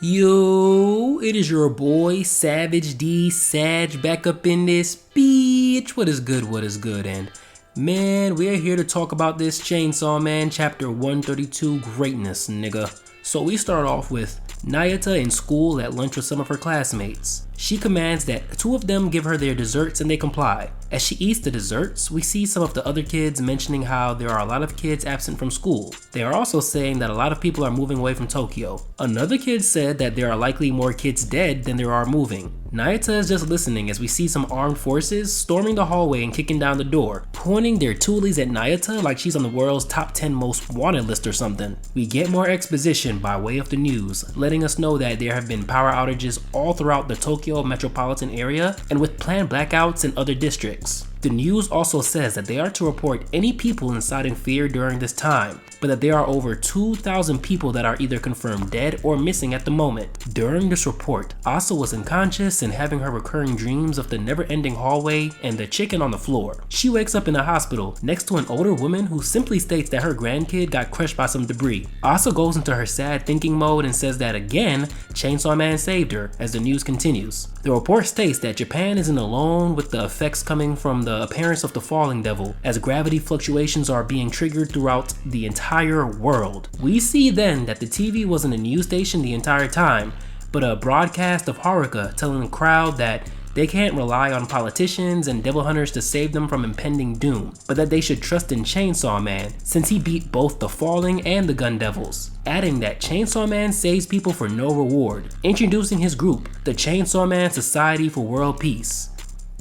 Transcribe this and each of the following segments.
Yo, it is your boy Savage D Sag back up in this bitch. What is good, and man, we're here to talk about this Chainsaw Man chapter 132 greatness, nigga. So we start off with Nayata in school at lunch with some of her classmates. She commands that two of them give her their desserts and they comply. As she eats the desserts, we see some of the other kids mentioning how there are a lot of kids absent from school. They are also saying that a lot of people are moving away from Tokyo. Another kid said that there are likely more kids dead than there are moving. Nayata is just listening as we see some armed forces storming the hallway and kicking down the door, pointing their toolies at Nayata like she's on the world's top 10 most wanted list or something. We get more exposition by way of the news, letting us know that there have been power outages all throughout the Tokyo metropolitan area and with planned blackouts in other districts. The news also says that they are to report any people inciting fear during this time, but that there are over 2,000 people that are either confirmed dead or missing at the moment. During this report, Asa was unconscious and having her recurring dreams of the never-ending hallway and the chicken on the floor. She wakes up in a hospital next to an older woman who simply states that her grandkid got crushed by some debris. Asa goes into her sad thinking mode and says that again, Chainsaw Man saved her as the news continues. The report states that Japan isn't alone with the effects coming from the appearance of the falling devil, as gravity fluctuations are being triggered throughout the entire world. We see then that the TV wasn't a news station the entire time, but a broadcast of Haruka telling the crowd that they can't rely on politicians and devil hunters to save them from impending doom, but that they should trust in Chainsaw Man since he beat both the Falling and the Gun Devils, adding that Chainsaw Man saves people for no reward, introducing his group, the Chainsaw Man Society for World Peace.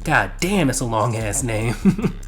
God damn, it's a long ass name.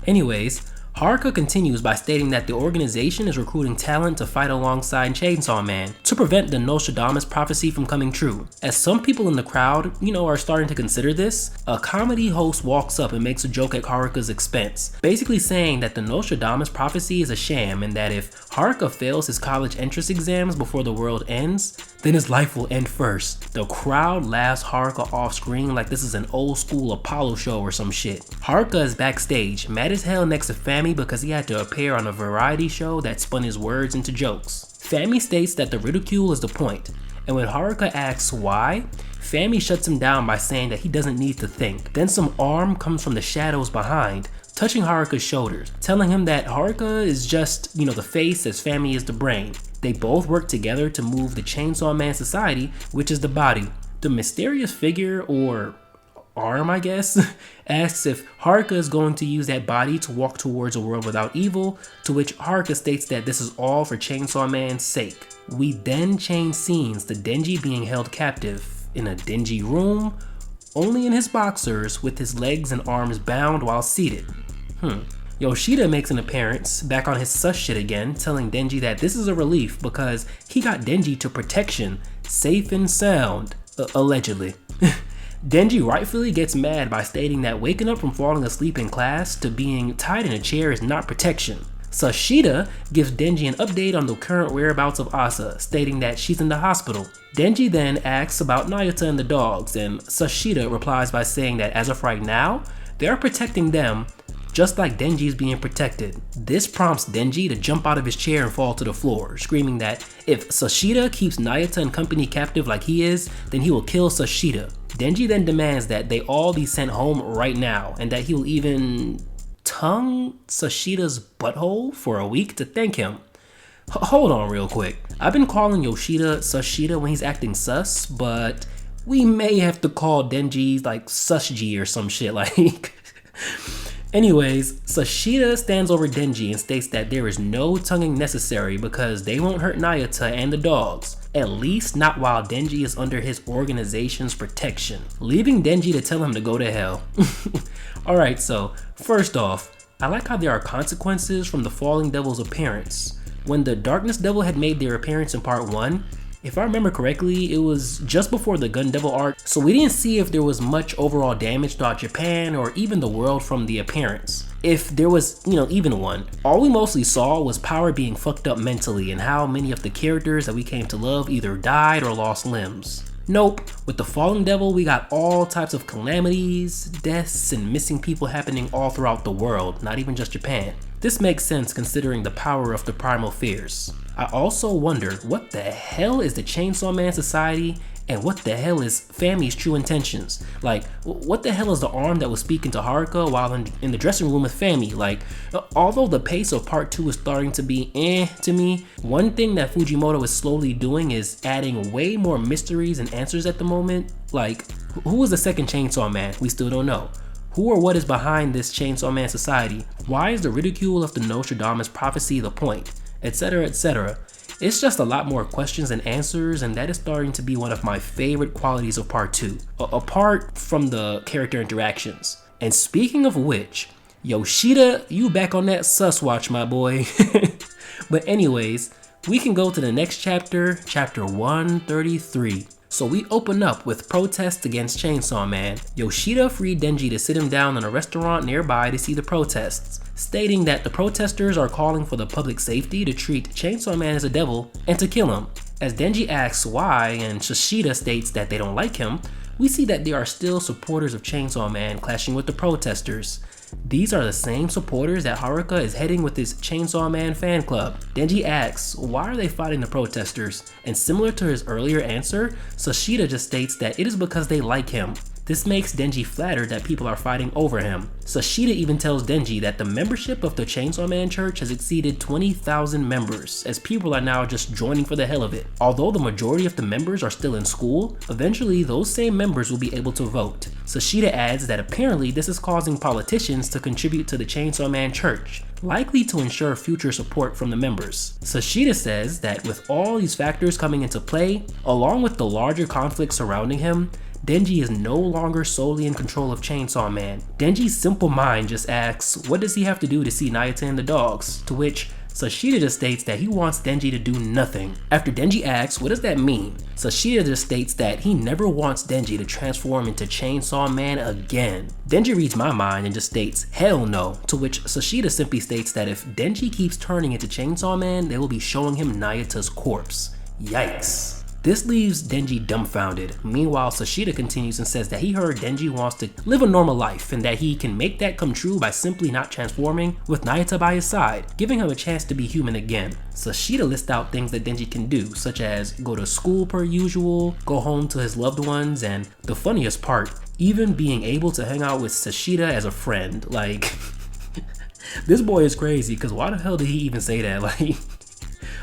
Anyways, Haruka continues by stating that the organization is recruiting talent to fight alongside Chainsaw Man to prevent the Nostradamus prophecy from coming true. As some people in the crowd, are starting to consider this, a comedy host walks up and makes a joke at Haruka's expense, basically saying that the Nostradamus prophecy is a sham and that if Haruka fails his college entrance exams before the world ends, then his life will end first. The crowd laughs Haruka off screen like this is an old school Apollo show or some shit. Haruka is backstage, mad as hell next to Fami because he had to appear on a variety show that spun his words into jokes. Fami states that the ridicule is the point, and when Haruka asks why, Fami shuts him down by saying that he doesn't need to think. Then some arm comes from the shadows behind, touching Haruka's shoulders, telling him that Haruka is just, the face as Fami is the brain. They both work together to move the Chainsaw Man Society, which is the body. The mysterious figure, or arm I guess, asks if Haruka is going to use that body to walk towards a world without evil, to which Haruka states that this is all for Chainsaw Man's sake. We then change scenes to Denji being held captive in a dingy room, only in his boxers with his legs and arms bound while seated. Yoshida makes an appearance, back on his sus shit again, telling Denji that this is a relief because he got Denji to protection, safe and sound, allegedly. Denji rightfully gets mad by stating that waking up from falling asleep in class to being tied in a chair is not protection. Yoshida gives Denji an update on the current whereabouts of Asa, stating that she's in the hospital. Denji then asks about Nayata and the dogs, and Yoshida replies by saying that as of right now, they are protecting them just like Denji is being protected. This prompts Denji to jump out of his chair and fall to the floor, screaming that if Yoshida keeps Nayata and company captive like he is, then he will kill Yoshida. Denji then demands that they all be sent home right now, and that he will even tongue Yoshida's butthole for a week to thank him. Hold on real quick. I've been calling Yoshida when he's acting sus, but we may have to call Denji like Susji or some shit like. Anyways, Yoshida stands over Denji and states that there is no tonguing necessary because they won't hurt Nayata and the dogs, at least not while Denji is under his organization's protection, leaving Denji to tell him to go to hell. Alright, so first off, I like how there are consequences from the Falling Devil's appearance. When the Darkness Devil had made their appearance in part 1, if I remember correctly, it was just before the Gun Devil arc, so we didn't see if there was much overall damage throughout Japan or even the world from the appearance. If there was, even one. All we mostly saw was power being fucked up mentally and how many of the characters that we came to love either died or lost limbs. Nope, with the Falling Devil we got all types of calamities, deaths, and missing people happening all throughout the world, not even just Japan. This makes sense considering the power of the primal fears. I also wonder what the hell is the Chainsaw Man Society And what the hell is Fami's true intentions? Like, what the hell is the arm that was speaking to Haruka while in the dressing room with Fami? Like, although the pace of part 2 is starting to be to me, one thing that Fujimoto is slowly doing is adding way more mysteries and answers at the moment. Like, who is the second Chainsaw Man? We still don't know. Who or what is behind this Chainsaw Man society? Why is the ridicule of the Nostradamus prophecy the point? Etc, etc. It's just a lot more questions and answers, and that is starting to be one of my favorite qualities of part 2, apart from the character interactions. And speaking of which, Yoshida, you back on that sus watch, my boy. But anyways, we can go to the next chapter, chapter 133. So we open up with protests against Chainsaw Man. Yoshida freed Denji to sit him down in a restaurant nearby to see the protests, stating that the protesters are calling for the public safety to treat Chainsaw Man as a devil and to kill him. As Denji asks why and Yoshida states that they don't like him, we see that there are still supporters of Chainsaw Man clashing with the protesters. These are the same supporters that Haruka is heading with his Chainsaw Man fan club. Denji asks, why are they fighting the protesters? And similar to his earlier answer, Yoshida just states that it is because they like him. This makes Denji flattered that people are fighting over him. Yoshida even tells Denji that the membership of the Chainsaw Man Church has exceeded 20,000 members, as people are now just joining for the hell of it. Although the majority of the members are still in school, eventually those same members will be able to vote. Yoshida adds that apparently this is causing politicians to contribute to the Chainsaw Man Church, likely to ensure future support from the members. Yoshida says that with all these factors coming into play, along with the larger conflict surrounding him, Denji is no longer solely in control of Chainsaw Man. Denji's simple mind just asks, what does he have to do to see Nayata and the dogs? To which Yoshida just states that he wants Denji to do nothing. After Denji asks, what does that mean? Yoshida just states that he never wants Denji to transform into Chainsaw Man again. Denji reads my mind and just states, hell no, to which Yoshida simply states that if Denji keeps turning into Chainsaw Man, they will be showing him Nayata's corpse. Yikes. This leaves Denji dumbfounded. Meanwhile, Yoshida continues and says that he heard Denji wants to live a normal life and that he can make that come true by simply not transforming with Nayata by his side, giving him a chance to be human again. Yoshida lists out things that Denji can do, such as go to school per usual, go home to his loved ones, and the funniest part, even being able to hang out with Yoshida as a friend. Like, this boy is crazy, because why the hell did he even say that? Like,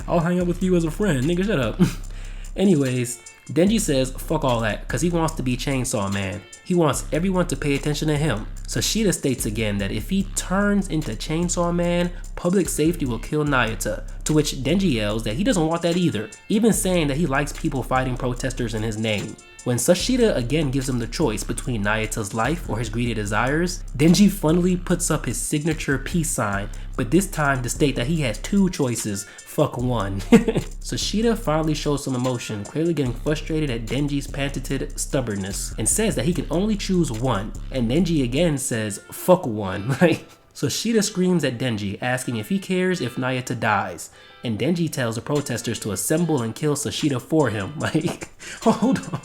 I'll hang out with you as a friend, nigga, shut up. Anyways, Denji says fuck all that because he wants to be Chainsaw Man. He wants everyone to pay attention to him. Yoshida states again that if he turns into Chainsaw Man, public safety will kill Nayata, to which Denji yells that he doesn't want that either, even saying that he likes people fighting protesters in his name. When Yoshida again gives him the choice between Nayata's life or his greedy desires, Denji funnily puts up his signature peace sign, but this time to state that he has two choices, fuck one. Yoshida finally shows some emotion, clearly getting frustrated at Denji's patented stubbornness, and says that he can only choose one, and Denji again says fuck one. Yoshida screams at Denji, asking if he cares if Nayata dies, and Denji tells the protesters to assemble and kill Yoshida for him. Hold on.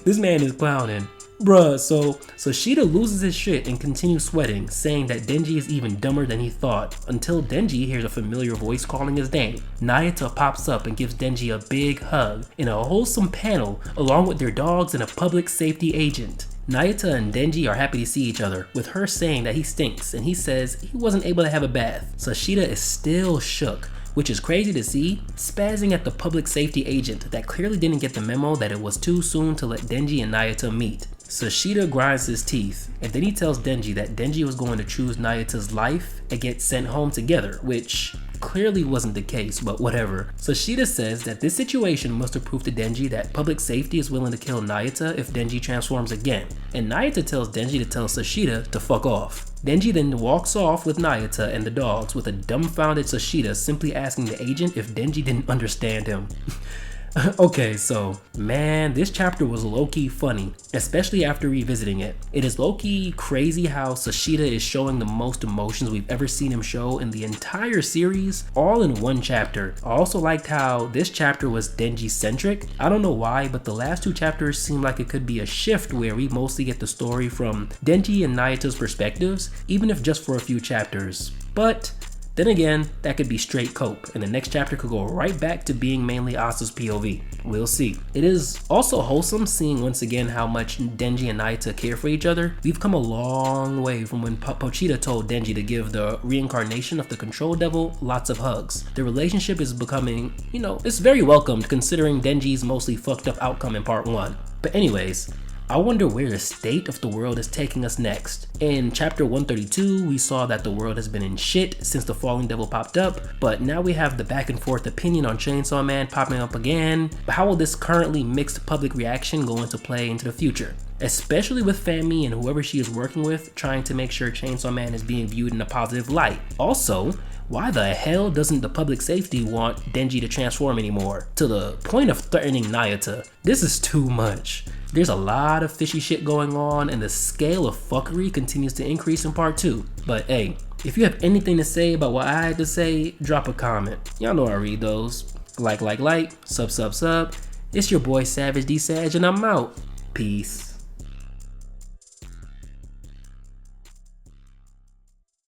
This man is clowning. Bruh, so Yoshida loses his shit and continues sweating, saying that Denji is even dumber than he thought, until Denji hears a familiar voice calling his name. Nayata pops up and gives Denji a big hug in a wholesome panel along with their dogs and a public safety agent. Nayata and Denji are happy to see each other, with her saying that he stinks and he says he wasn't able to have a bath. Yoshida is still shook, which is crazy to see, spazzing at the public safety agent that clearly didn't get the memo that it was too soon to let Denji and Nayata meet. Yoshida grinds his teeth, and then he tells Denji that Denji was going to choose Nayata's life and get sent home together, which clearly wasn't the case, but whatever. Yoshida says that this situation must have proved to Denji that public safety is willing to kill Nayata if Denji transforms again, and Nayata tells Denji to tell Yoshida to fuck off. Denji then walks off with Nayata and the dogs, with a dumbfounded Yoshida simply asking the agent if Denji didn't understand him. Okay, so, man, this chapter was low-key funny, especially after revisiting it. It is low-key crazy how Yoshida is showing the most emotions we've ever seen him show in the entire series, all in one chapter. I also liked how this chapter was Denji-centric. I don't know why, but the last two chapters seem like it could be a shift where we mostly get the story from Denji and Nayata's perspectives, even if just for a few chapters. But Then again, that could be straight cope, and the next chapter could go right back to being mainly Asa's POV. We'll see. It is also wholesome seeing once again how much Denji and Naito care for each other. We've come a long way from when Pochita told Denji to give the reincarnation of the Control Devil lots of hugs. The relationship is becoming, it's very welcomed considering Denji's mostly fucked up outcome in part 1. But anyways, I wonder where the state of the world is taking us next. In chapter 132, we saw that the world has been in shit since the Falling Devil popped up, but now we have the back and forth opinion on Chainsaw Man popping up again. How will this currently mixed public reaction go into play into the future? Especially with Fami and whoever she is working with trying to make sure Chainsaw Man is being viewed in a positive light. Also, why the hell doesn't the public safety want Denji to transform anymore? To the point of threatening Nayata. This is too much. There's a lot of fishy shit going on and the scale of fuckery continues to increase in part 2. But hey, if you have anything to say about what I had to say, drop a comment. Y'all know I read those. Like, sub. It's your boy Savage D Sag and I'm out. Peace.